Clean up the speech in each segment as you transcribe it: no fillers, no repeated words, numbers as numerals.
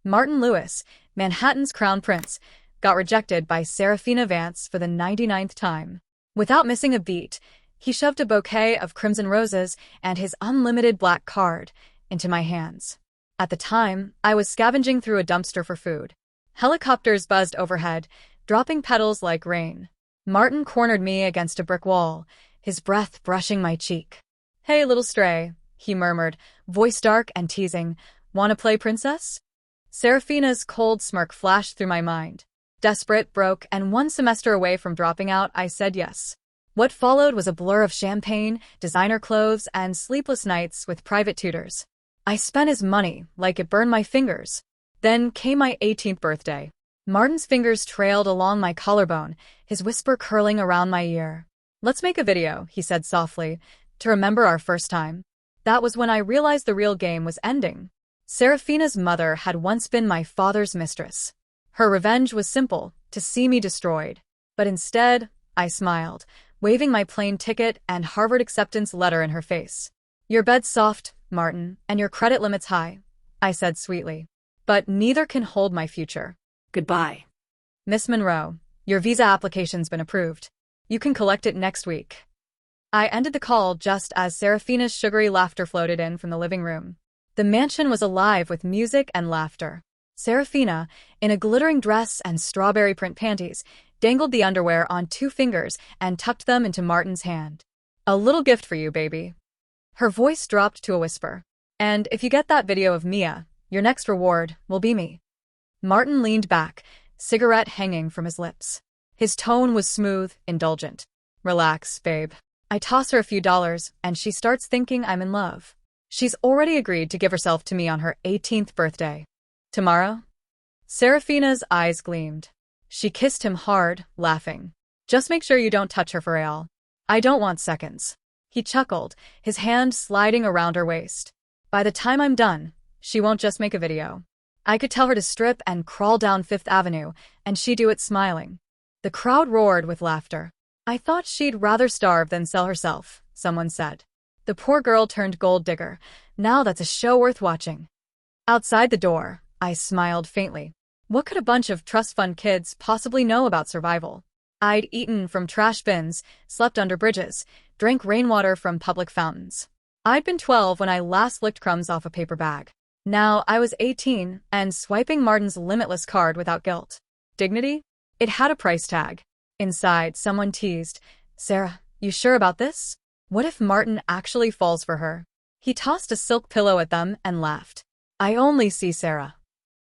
Martin Lewis, Manhattan's Crown Prince, got rejected by Serafina Vance for the 99th time. Without missing a beat, he shoved a bouquet of crimson roses and his unlimited black card into my hands. At the time, I was scavenging through a dumpster for food. Helicopters buzzed overhead, dropping petals like rain. Martin cornered me against a brick wall, his breath brushing my cheek. "Hey, little stray," he murmured, voice dark and teasing. "Wanna play princess?" Serafina's cold smirk flashed through my mind. Desperate, broke, and 1 semester away from dropping out, I said yes. What followed was a blur of champagne, designer clothes, and sleepless nights with private tutors. I spent his money like it burned my fingers. Then came my 18th birthday. Martin's fingers trailed along my collarbone, his whisper curling around my ear. "Let's make a video," he said softly, "to remember our first time." That was when I realized the real game was ending. Serafina's mother had once been my father's mistress. Her revenge was simple, to see me destroyed. But instead, I smiled, waving my plane ticket and Harvard acceptance letter in her face. "Your bed's soft, Martin, and your credit limit's high," I said sweetly. "But neither can hold my future. Goodbye. Miss Monroe, your visa application's been approved. You can collect it next week." I ended the call just as Serafina's sugary laughter floated in from the living room. The mansion was alive with music and laughter. Serafina, in a glittering dress and strawberry print panties, dangled the underwear on 2 fingers and tucked them into Martin's hand. "A little gift for you, baby." Her voice dropped to a whisper. "And if you get that video of Mia, your next reward will be me." Martin leaned back, cigarette hanging from his lips. His tone was smooth, indulgent. "Relax, babe. I toss her a few dollars, and she starts thinking I'm in love. She's already agreed to give herself to me on her 18th birthday. Tomorrow?" Serafina's eyes gleamed. She kissed him hard, laughing. "Just make sure you don't touch her for real. I don't want seconds." He chuckled, his hand sliding around her waist. "By the time I'm done, she won't just make a video. I could tell her to strip and crawl down Fifth Avenue, and she'd do it smiling." The crowd roared with laughter. "I thought she'd rather starve than sell herself," someone said. "The poor girl turned gold digger. Now that's a show worth watching." Outside the door, I smiled faintly. What could a bunch of trust fund kids possibly know about survival? I'd eaten from trash bins, slept under bridges, drank rainwater from public fountains. I'd been 12 when I last licked crumbs off a paper bag. Now I was 18 and swiping Martin's limitless card without guilt. Dignity? It had a price tag. Inside, someone teased, "Sarah, you sure about this? What if Martin actually falls for her?" He tossed a silk pillow at them and laughed. "I only see Sarah."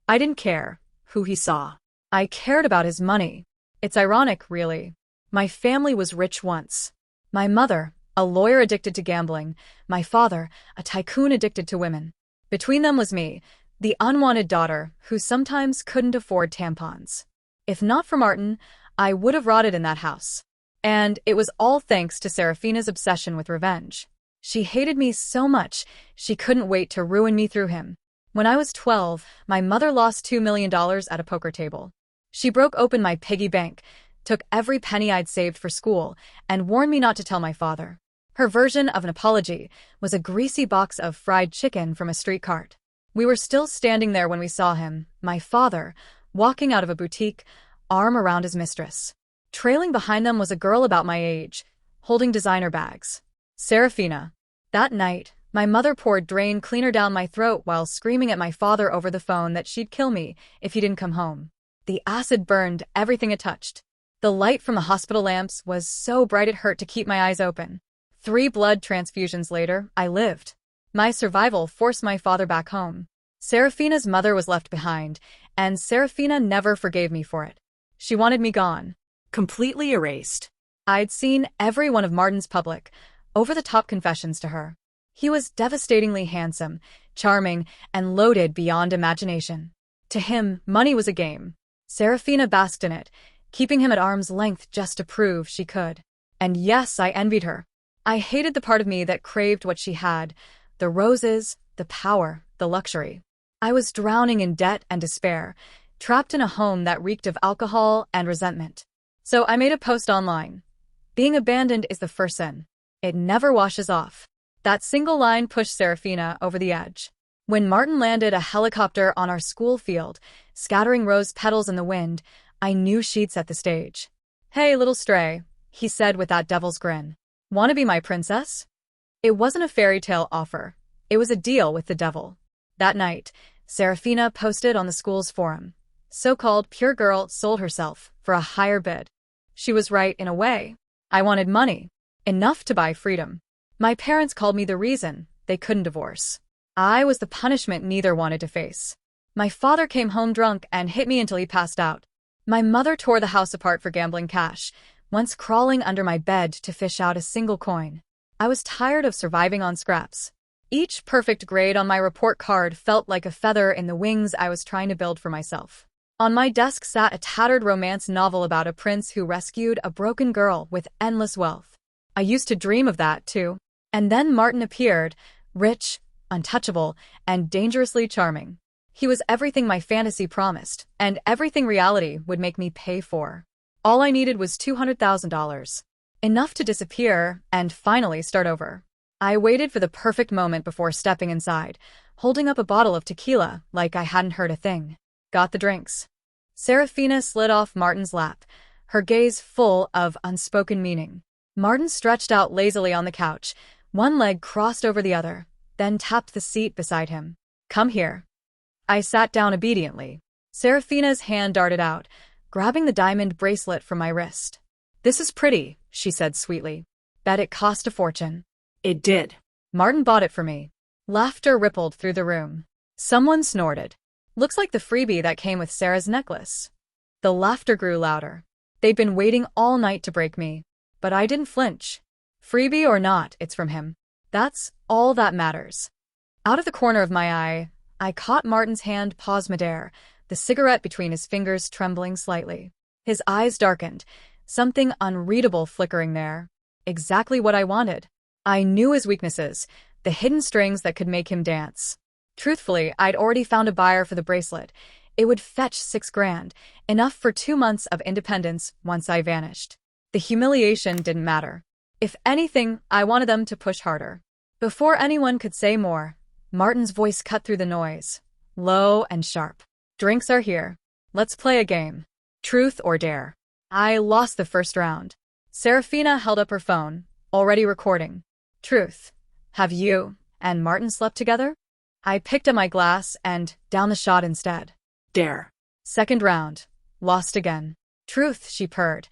I didn't care who he saw. I cared about his money. It's ironic, really. My family was rich once. My mother, a lawyer addicted to gambling, my father, a tycoon addicted to women. Between them was me, the unwanted daughter who sometimes couldn't afford tampons. If not for Martin, I would have rotted in that house. And it was all thanks to Serafina's obsession with revenge. She hated me so much, she couldn't wait to ruin me through him. When I was 12, my mother lost $2 million at a poker table. She broke open my piggy bank, took every penny I'd saved for school, and warned me not to tell my father. Her version of an apology was a greasy box of fried chicken from a street cart. We were still standing there when we saw him, my father, walking out of a boutique, arm around his mistress. Trailing behind them was a girl about my age, holding designer bags. Serafina. That night, my mother poured drain cleaner down my throat while screaming at my father over the phone that she'd kill me if he didn't come home. The acid burned everything it touched. The light from the hospital lamps was so bright it hurt to keep my eyes open. 3 blood transfusions later, I lived. My survival forced my father back home. Serafina's mother was left behind, and Serafina never forgave me for it. She wanted me gone. Completely erased. I'd seen every one of Martin's public, over-the-top confessions to her. He was devastatingly handsome, charming, and loaded beyond imagination. To him, money was a game. Serafina basked in it, keeping him at arm's length just to prove she could. And yes, I envied her. I hated the part of me that craved what she had, the roses, the power, the luxury. I was drowning in debt and despair, trapped in a home that reeked of alcohol and resentment. So I made a post online. Being abandoned is the first sin. It never washes off. That single line pushed Serafina over the edge. When Martin landed a helicopter on our school field, scattering rose petals in the wind, I knew she'd set the stage. "Hey, little stray," he said with that devil's grin. "Wanna be my princess?" It wasn't a fairy tale offer. It was a deal with the devil. That night, Serafina posted on the school's forum. So-called pure girl sold herself for a higher bid. She was right in a way. I wanted money. Enough to buy freedom. My parents called me the reason they couldn't divorce. I was the punishment neither wanted to face. My father came home drunk and hit me until he passed out. My mother tore the house apart for gambling cash, once crawling under my bed to fish out a single coin. I was tired of surviving on scraps. Each perfect grade on my report card felt like a feather in the wings I was trying to build for myself. On my desk sat a tattered romance novel about a prince who rescued a broken girl with endless wealth. I used to dream of that, too. And then Martin appeared, rich, untouchable, and dangerously charming. He was everything my fantasy promised, and everything reality would make me pay for. All I needed was $200,000. Enough to disappear and finally start over. I waited for the perfect moment before stepping inside, holding up a bottle of tequila like I hadn't heard a thing. Got the drinks. Serafina slid off Martin's lap, her gaze full of unspoken meaning. Martin stretched out lazily on the couch, one leg crossed over the other, then tapped the seat beside him. "Come here." I sat down obediently. Serafina's hand darted out, grabbing the diamond bracelet from my wrist. "This is pretty," she said sweetly. "Bet it cost a fortune." It did. Martin bought it for me. Laughter rippled through the room. Someone snorted. "Looks like the freebie that came with Sarah's necklace." The laughter grew louder. They'd been waiting all night to break me. But I didn't flinch. Freebie or not, it's from him. That's all that matters. Out of the corner of my eye, I caught Martin's hand pause midair, the cigarette between his fingers trembling slightly. His eyes darkened, something unreadable flickering there. Exactly what I wanted. I knew his weaknesses, the hidden strings that could make him dance. Truthfully, I'd already found a buyer for the bracelet. It would fetch $6,000, enough for 2 months of independence once I vanished. The humiliation didn't matter. If anything, I wanted them to push harder. Before anyone could say more, Martin's voice cut through the noise, low and sharp. "Drinks are here. Let's play a game. Truth or dare." I lost the first round. Serafina held up her phone, already recording. "Truth. Have you and Martin slept together?" I picked up my glass and downed the shot instead. Dare. Second round. Lost again. "Truth," she purred.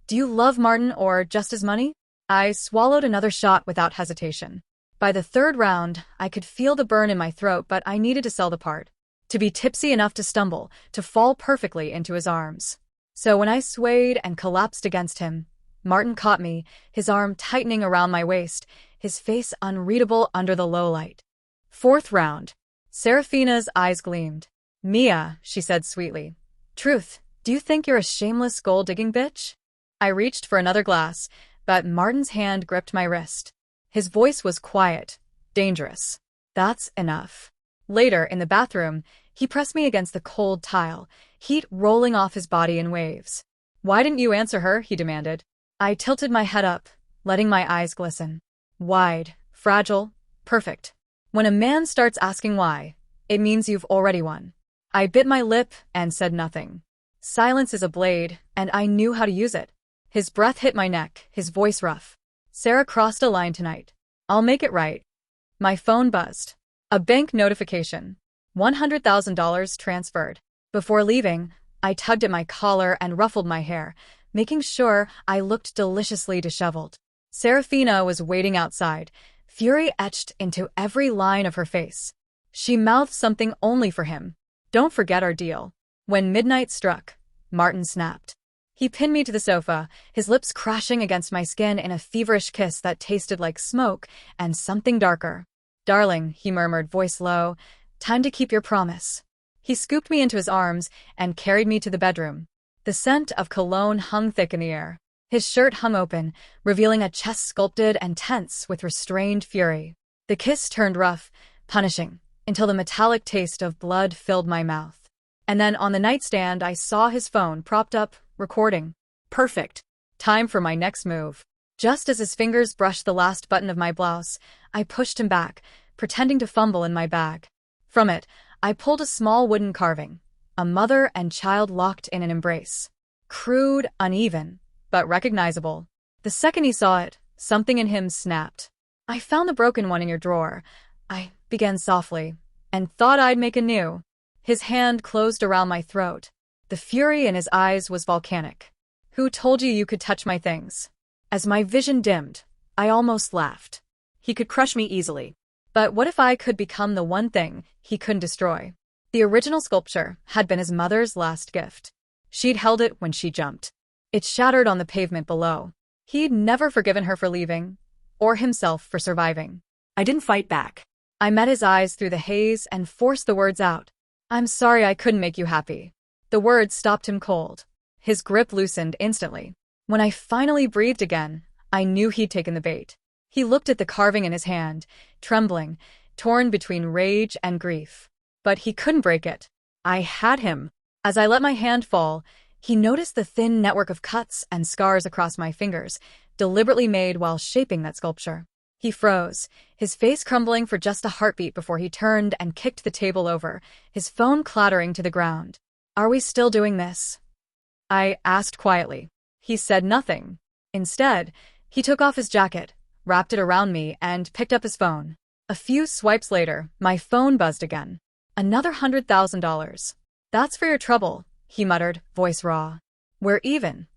"Do you love Martin or just his money?" I swallowed another shot without hesitation. By the third round, I could feel the burn in my throat, but I needed to sell the part. To be tipsy enough to stumble, to fall perfectly into his arms. So when I swayed and collapsed against him, Martin caught me, his arm tightening around my waist, his face unreadable under the low light. Fourth round. Serafina's eyes gleamed. "Mia," she said sweetly. "Truth, do you think you're a shameless gold-digging bitch?" I reached for another glass, but Martin's hand gripped my wrist. His voice was quiet, dangerous. "That's enough." Later, in the bathroom, he pressed me against the cold tile, heat rolling off his body in waves. "Why didn't you answer her?" he demanded. I tilted my head up, letting my eyes glisten. Wide, fragile, perfect. When a man starts asking why, it means you've already won. I bit my lip and said nothing. Silence is a blade, and I knew how to use it. His breath hit my neck, his voice rough. "Sarah crossed a line tonight. I'll make it right." My phone buzzed. A bank notification. $100,000 transferred. Before leaving, I tugged at my collar and ruffled my hair, making sure I looked deliciously disheveled. Serafina was waiting outside, fury etched into every line of her face. She mouthed something only for him. "Don't forget our deal." When midnight struck, Martin snapped. He pinned me to the sofa, his lips crashing against my skin in a feverish kiss that tasted like smoke and something darker. "Darling," he murmured, voice low, "time to keep your promise." He scooped me into his arms and carried me to the bedroom. The scent of cologne hung thick in the air. His shirt hung open, revealing a chest sculpted and tense with restrained fury. The kiss turned rough, punishing, until the metallic taste of blood filled my mouth. And then on the nightstand I saw his phone propped up, recording. Perfect. Time for my next move. Just as his fingers brushed the last button of my blouse, I pushed him back, pretending to fumble in my bag. From it, I pulled a small wooden carving, a mother and child locked in an embrace. Crude, uneven, but recognizable. The second he saw it, something in him snapped. "I found the broken one in your drawer," I began softly, "and thought I'd make a new." His hand closed around my throat. The fury in his eyes was volcanic. "Who told you you could touch my things?" As my vision dimmed, I almost laughed. He could crush me easily. But what if I could become the one thing he couldn't destroy? The original sculpture had been his mother's last gift. She'd held it when she jumped. It shattered on the pavement below. He'd never forgiven her for leaving, or himself for surviving. I didn't fight back. I met his eyes through the haze and forced the words out. "I'm sorry I couldn't make you happy." The words stopped him cold. His grip loosened instantly. When I finally breathed again, I knew he'd taken the bait. He looked at the carving in his hand, trembling, torn between rage and grief. But he couldn't break it. I had him. As I let my hand fall, he noticed the thin network of cuts and scars across my fingers, deliberately made while shaping that sculpture. He froze, his face crumbling for just a heartbeat before he turned and kicked the table over, his phone clattering to the ground. "Are we still doing this?" I asked quietly. He said nothing. Instead, he took off his jacket, wrapped it around me, and picked up his phone. A few swipes later, my phone buzzed again. "Another $100,000. That's for your trouble," he muttered, voice raw. "We're even."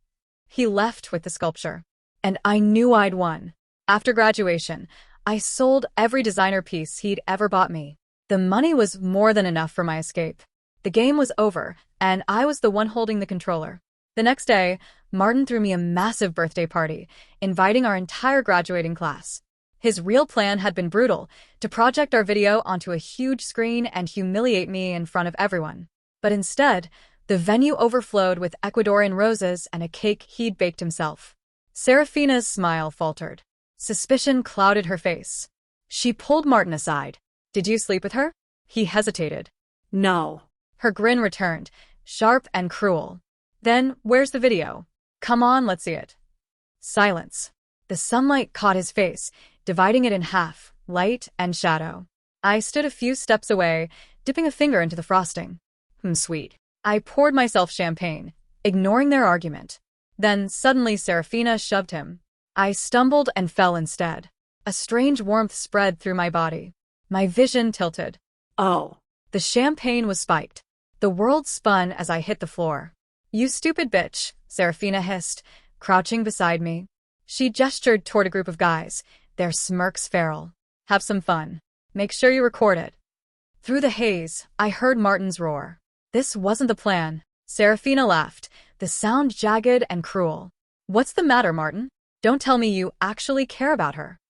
He left with the sculpture. And I knew I'd won. After graduation, I sold every designer piece he'd ever bought me. The money was more than enough for my escape. The game was over, and I was the one holding the controller. The next day, Martin threw me a massive birthday party, inviting our entire graduating class. His real plan had been brutal, to project our video onto a huge screen and humiliate me in front of everyone. But instead, the venue overflowed with Ecuadorian roses and a cake he'd baked himself. Serafina's smile faltered. Suspicion clouded her face. She pulled Martin aside. "Did you sleep with her?" He hesitated. No. Her grin returned, sharp and cruel. "Then, where's the video? Come on, let's see it." Silence. The sunlight caught his face, dividing it in half, light and shadow. I stood a few steps away, dipping a finger into the frosting. Sweet. I poured myself champagne, ignoring their argument. Then suddenly Serafina shoved him. I stumbled and fell instead. A strange warmth spread through my body. My vision tilted. Oh. The champagne was spiked. The world spun as I hit the floor. "You stupid bitch," Serafina hissed, crouching beside me. She gestured toward a group of guys, their smirks feral. "Have some fun. Make sure you record it." Through the haze, I heard Martin's roar. "This wasn't the plan." Serafina laughed, the sound jagged and cruel. "What's the matter, Martin? Don't tell me you actually care about her."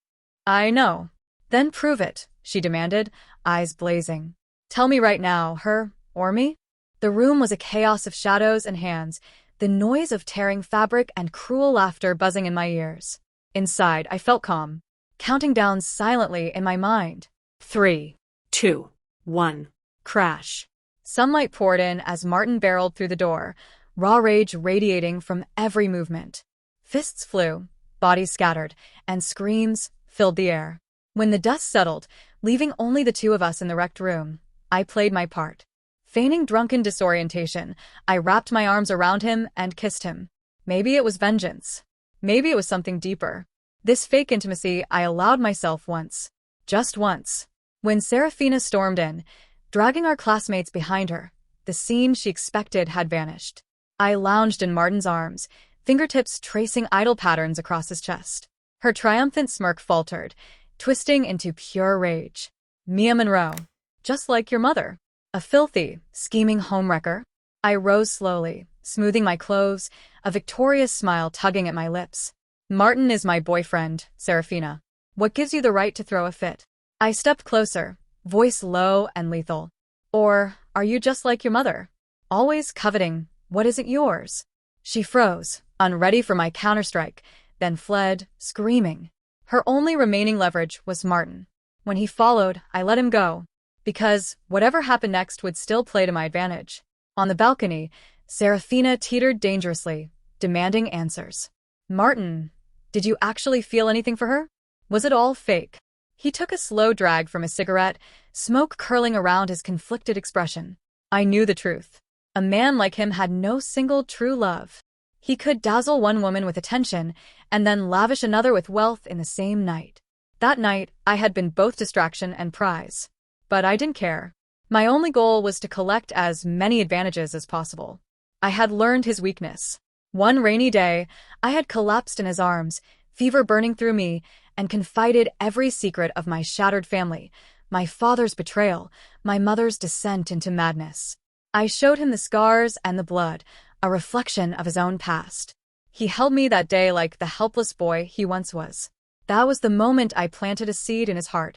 "I know." "Then prove it," she demanded, eyes blazing. "Tell me right now, her or me?" The room was a chaos of shadows and hands, the noise of tearing fabric and cruel laughter buzzing in my ears. Inside, I felt calm, counting down silently in my mind. 3, 2, 1. Crash. Sunlight poured in as Martin barreled through the door, raw rage radiating from every movement. Fists flew, bodies scattered, and screams filled the air. When the dust settled, leaving only the two of us in the wrecked room, I played my part. Feigning drunken disorientation, I wrapped my arms around him and kissed him. Maybe it was vengeance. Maybe it was something deeper. This fake intimacy I allowed myself once. Just once. When Serafina stormed in, dragging our classmates behind her, the scene she expected had vanished. I lounged in Martin's arms, fingertips tracing idle patterns across his chest. Her triumphant smirk faltered, twisting into pure rage. "Mia Monroe. Just like your mother. A filthy, scheming homewrecker." I rose slowly, smoothing my clothes, a victorious smile tugging at my lips. "Martin is my boyfriend, Serafina. What gives you the right to throw a fit?" I stepped closer, voice low and lethal. "Or are you just like your mother? Always coveting what isn't yours?" She froze, unready for my counterstrike, then fled, screaming. Her only remaining leverage was Martin. When he followed, I let him go, because whatever happened next would still play to my advantage. On the balcony, Serafina teetered dangerously, demanding answers. "Martin, did you actually feel anything for her? Was it all fake?" He took a slow drag from his cigarette, smoke curling around his conflicted expression. I knew the truth. A man like him had no single true love. He could dazzle one woman with attention and then lavish another with wealth in the same night. That night, I had been both distraction and prize. But I didn't care. My only goal was to collect as many advantages as possible. I had learned his weakness. One rainy day, I had collapsed in his arms, fever burning through me, and confided every secret of my shattered family, my father's betrayal, my mother's descent into madness. I showed him the scars and the blood, a reflection of his own past. He held me that day like the helpless boy he once was. That was the moment I planted a seed in his heart,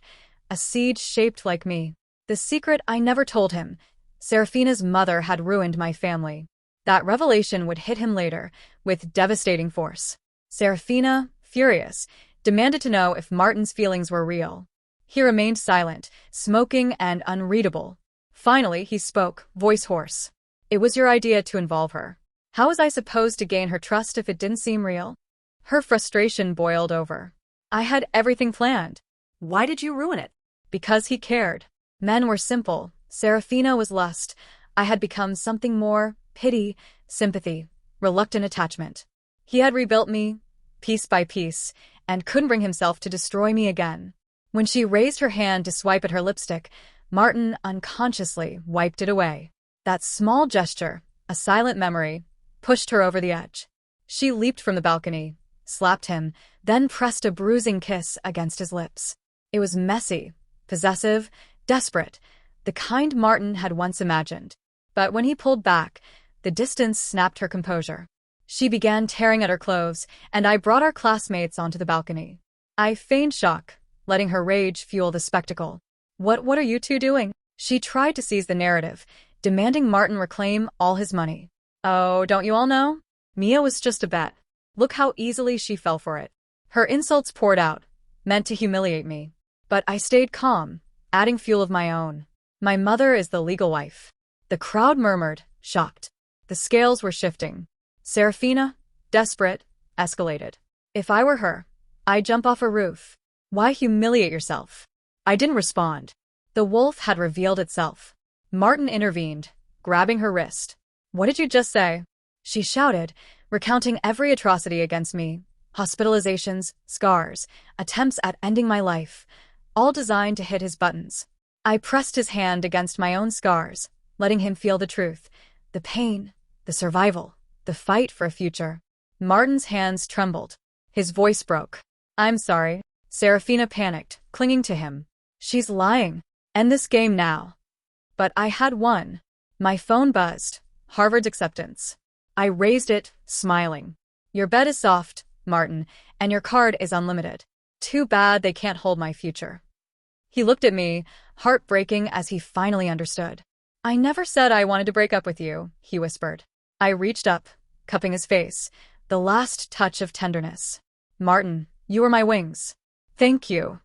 a seed shaped like me. The secret I never told him: Serafina's mother had ruined my family. That revelation would hit him later, with devastating force. Serafina, furious, demanded to know if Martin's feelings were real. He remained silent, smoking and unreadable. Finally, he spoke, voice hoarse. It was your idea to involve her. How was I supposed to gain her trust if it didn't seem real? Her frustration boiled over. I had everything planned. Why did you ruin it? Because he cared. Men were simple. Serafina was lust. I had become something more: pity, sympathy, reluctant attachment. He had rebuilt me, piece by piece, and couldn't bring himself to destroy me again. When she raised her hand to swipe at her lipstick, Martin unconsciously wiped it away. That small gesture, a silent memory, pushed her over the edge. She leaped from the balcony, slapped him, then pressed a bruising kiss against his lips. It was messy, possessive, desperate, the kind Martin had once imagined. But when he pulled back, the distance snapped her composure. She began tearing at her clothes, and I brought our classmates onto the balcony. I feigned shock, letting her rage fuel the spectacle. What are you two doing? She tried to seize the narrative, demanding Martin reclaim all his money. Oh, don't you all know? Mia was just a bet. Look how easily she fell for it. Her insults poured out, meant to humiliate me. But I stayed calm, adding fuel of my own. My mother is the legal wife. The crowd murmured, shocked. The scales were shifting. Serafina, desperate, escalated. If I were her, I'd jump off a roof. Why humiliate yourself? I didn't respond. The wolf had revealed itself. Martin intervened, grabbing her wrist. What did you just say? She shouted, recounting every atrocity against me. Hospitalizations, scars, attempts at ending my life, all designed to hit his buttons. I pressed his hand against my own scars, letting him feel the truth, the pain, the survival, the fight for a future. Martin's hands trembled. His voice broke. I'm sorry. Serafina panicked, clinging to him. She's lying. End this game now. But I had won. My phone buzzed. Harvard's acceptance. I raised it, smiling. Your bed is soft, Martin, and your card is unlimited. Too bad they can't hold my future. He looked at me, heartbreaking as he finally understood. I never said I wanted to break up with you, he whispered. I reached up, cupping his face, the last touch of tenderness. Martin, you were my wings. Thank you.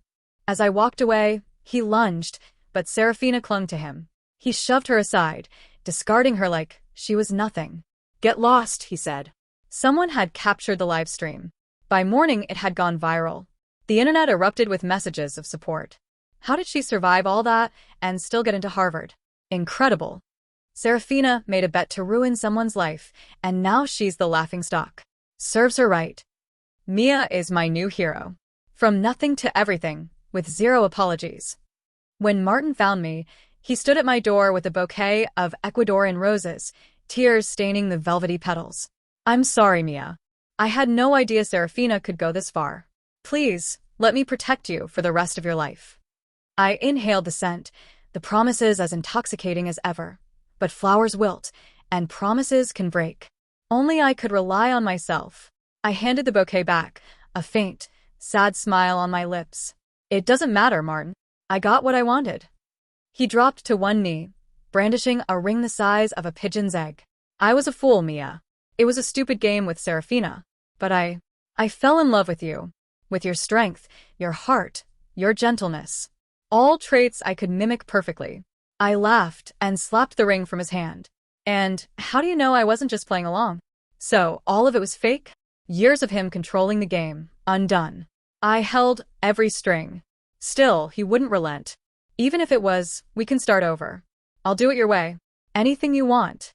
As I walked away, he lunged, but Serafina clung to him. He shoved her aside, discarding her like she was nothing. Get lost, he said. Someone had captured the live stream. By morning, it had gone viral. The internet erupted with messages of support. How did she survive all that and still get into Harvard? Incredible. Serafina made a bet to ruin someone's life, and now she's the laughingstock. Serves her right. Mia is my new hero. From nothing to everything, with zero apologies. When Martin found me, he stood at my door with a bouquet of Ecuadorian roses, tears staining the velvety petals. I'm sorry, Mia. I had no idea Serafina could go this far. Please, let me protect you for the rest of your life. I inhaled the scent, the promises as intoxicating as ever. But flowers wilt, and promises can break. Only I could rely on myself. I handed the bouquet back, a faint, sad smile on my lips. It doesn't matter, Martin. I got what I wanted. He dropped to one knee, brandishing a ring the size of a pigeon's egg. I was a fool, Mia. It was a stupid game with Serafina. But I fell in love with you. With your strength, your heart, your gentleness. All traits I could mimic perfectly. I laughed and slapped the ring from his hand. And how do you know I wasn't just playing along? So, all of it was fake? Years of him controlling the game, undone. I held every string. Still, he wouldn't relent. Even if it was, we can start over. I'll do it your way. Anything you want.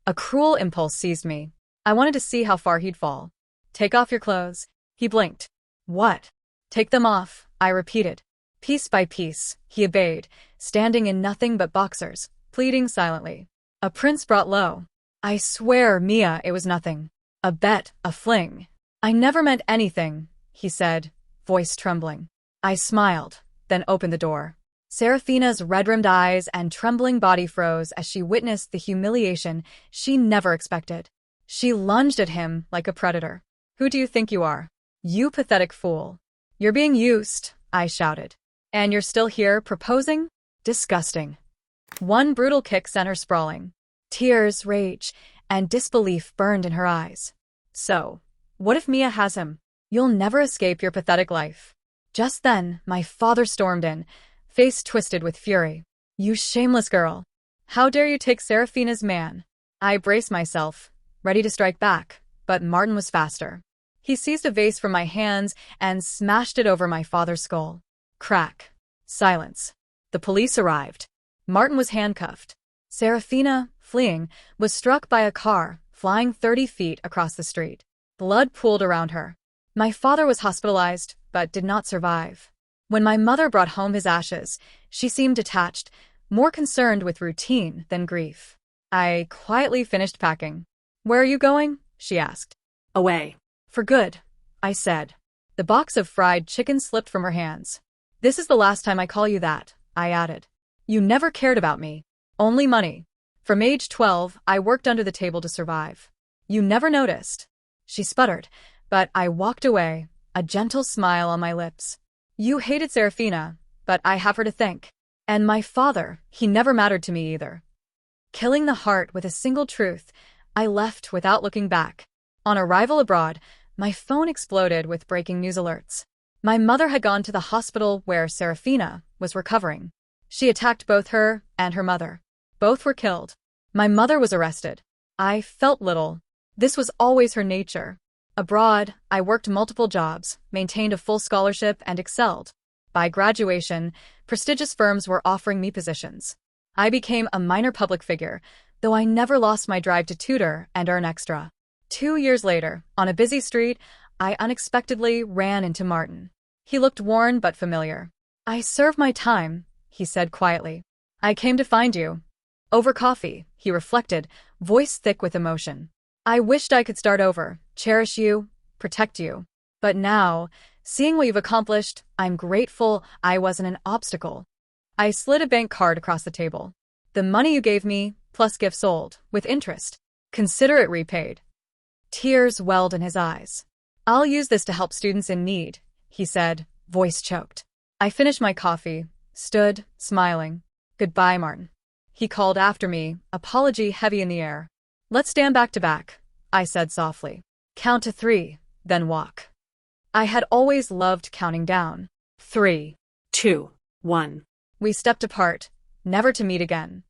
A cruel impulse seized me. I wanted to see how far he'd fall. Take off your clothes. He blinked. What? Take them off, I repeated. Piece by piece, he obeyed, standing in nothing but boxers, pleading silently. A prince brought low. I swear, Mia, it was nothing. A bet, a fling. I never meant anything, he said, voice trembling. I smiled, then opened the door. Serafina's red-rimmed eyes and trembling body froze as she witnessed the humiliation she never expected. She lunged at him like a predator. Who do you think you are? You pathetic fool. You're being used, I shouted. And you're still here proposing? Disgusting. One brutal kick sent her sprawling. Tears, rage, and disbelief burned in her eyes. So, what if Mia has him? You'll never escape your pathetic life. Just then, my father stormed in, face twisted with fury. You shameless girl. How dare you take Serafina's man? I braced myself, ready to strike back, but Martin was faster. He seized a vase from my hands and smashed it over my father's skull. Crack. Silence. The police arrived. Martin was handcuffed. Serafina, fleeing, was struck by a car, flying 30 feet across the street. Blood pooled around her. My father was hospitalized, but did not survive. When my mother brought home his ashes, she seemed detached, more concerned with routine than grief. I quietly finished packing. Where are you going? She asked. Away. For good, I said. The box of fried chicken slipped from her hands. This is the last time I call you that, I added. You never cared about me. Only money. From age 12, I worked under the table to survive. You never noticed. She sputtered, but I walked away, a gentle smile on my lips. You hated Serafina, but I have her to thank. And my father, he never mattered to me either. Killing the heart with a single truth, I left without looking back. On arrival abroad, my phone exploded with breaking news alerts. My mother had gone to the hospital where Serafina was recovering. She attacked both her and her mother. Both were killed. My mother was arrested. I felt little. This was always her nature. Abroad, I worked multiple jobs, maintained a full scholarship, and excelled. By graduation, prestigious firms were offering me positions. I became a minor public figure, though I never lost my drive to tutor and earn extra. 2 years later, on a busy street, I unexpectedly ran into Martin. He looked worn but familiar. I served my time, he said quietly. I came to find you. Over coffee, he reflected, voice thick with emotion. I wished I could start over, cherish you, protect you. But now, seeing what you've accomplished, I'm grateful I wasn't an obstacle. I slid a bank card across the table. The money you gave me, plus gifts sold, with interest. Consider it repaid. Tears welled in his eyes. I'll use this to help students in need, he said, voice choked. I finished my coffee, stood, smiling. Goodbye, Martin. He called after me, apology heavy in the air. Let's stand back to back, I said softly. Count to 3, then walk. I had always loved counting down. 3, 2, 1. We stepped apart, never to meet again.